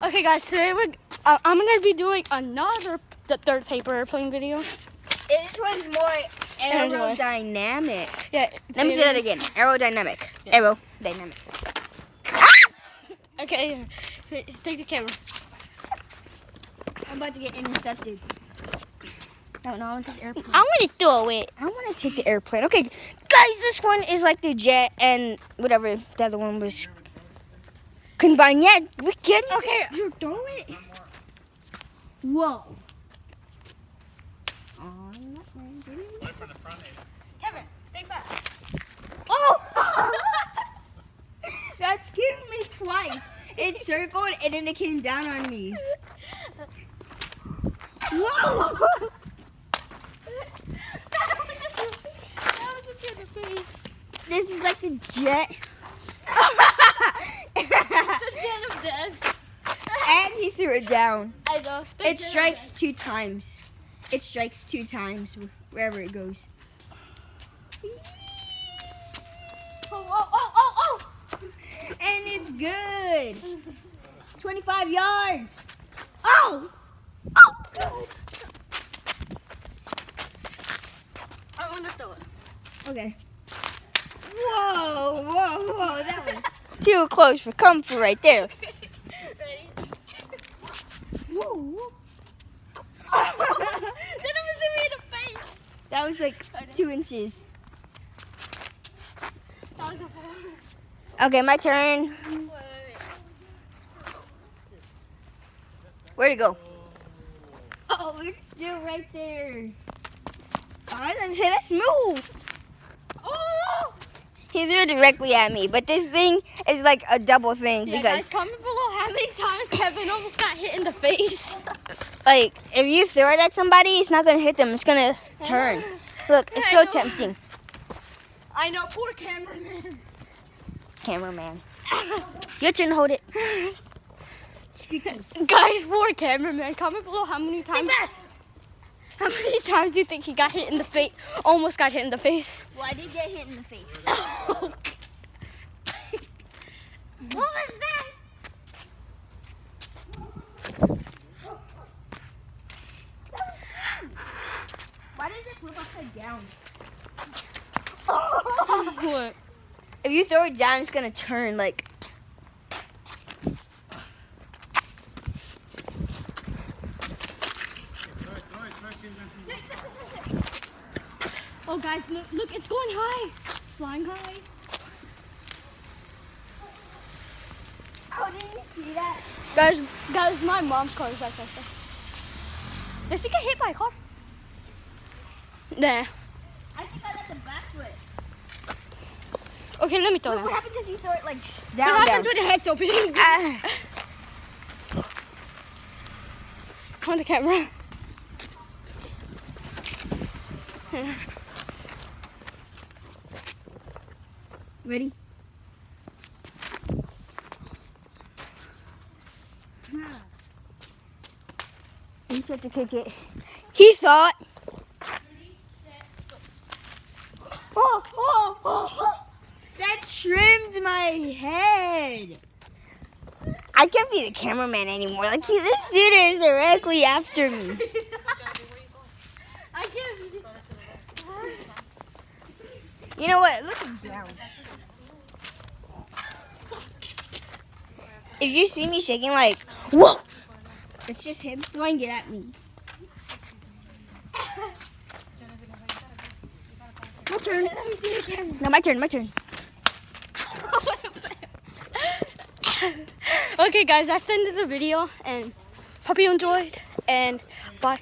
Okay, guys, today I'm gonna be doing the third paper airplane video. This one's more aerodynamic. Yeah. Let me say that again. Aerodynamic. Yeah. Aerodynamic. Okay, take the camera. I'm about to get intercepted. No, I want to take the airplane. I'm gonna throw it. I want to take the airplane. Okay, guys, this one is like the jet and whatever the other one was combined. Yeah, we can. Okay. You throw it. Whoa. Kevin, take that. Oh! That scared me twice. It circled and then it came down on me. Whoa! That was a good face. This is like the jet. The jet of death. And he threw it down. I know. It strikes 2 times. It strikes 2 times wherever it goes. Oh. And it's good. 25 yards. Oh! Oh, God. I want to throw it. Okay. Whoa. That was too close for comfort right there. Ready? Whoa. Then it was in me in the face. That was like 2 inches. That was a four. Okay, my turn. Wait. Where'd it go? Oh, it's still right there. Oh, I didn't say let's move. Oh! He threw it directly at me, but this thing is like a double thing Yeah, because, guys, comment below how many times Kevin almost got hit in the face. like, if you throw it at somebody, it's not gonna hit them. It's gonna turn. Look, it's I so know. tempting. I know, poor cameraman. Cameraman, your turn to hold it. Guys, poor cameraman. Comment below how many times. How many times do you think he got hit in the face? Almost got hit in the face. Well, I did get hit in the face. What was that? Why does it flip upside down? What? If you throw it down, it's gonna turn like. Oh, guys, look, it's going high. Flying high. Oh, did you see that? Guys, my mom's car is like that. Did she get hit by a car? Nah. I think I let the back foot. Okay, let me throw Look, now. what happens if you throw it like What down? happens when your head's opening? Ah. On the camera. Ready? You tried to kick it. He thought. Oh. That trimmed my head. I can't be the cameraman anymore. Like, this dude is directly after me. I can't. You know what? Look down. If you see me shaking like, whoa! It's just him throwing it at me. My turn. Let me see the camera. No, my turn. Okay, guys, that's the end of the video, and hope you enjoyed, and bye.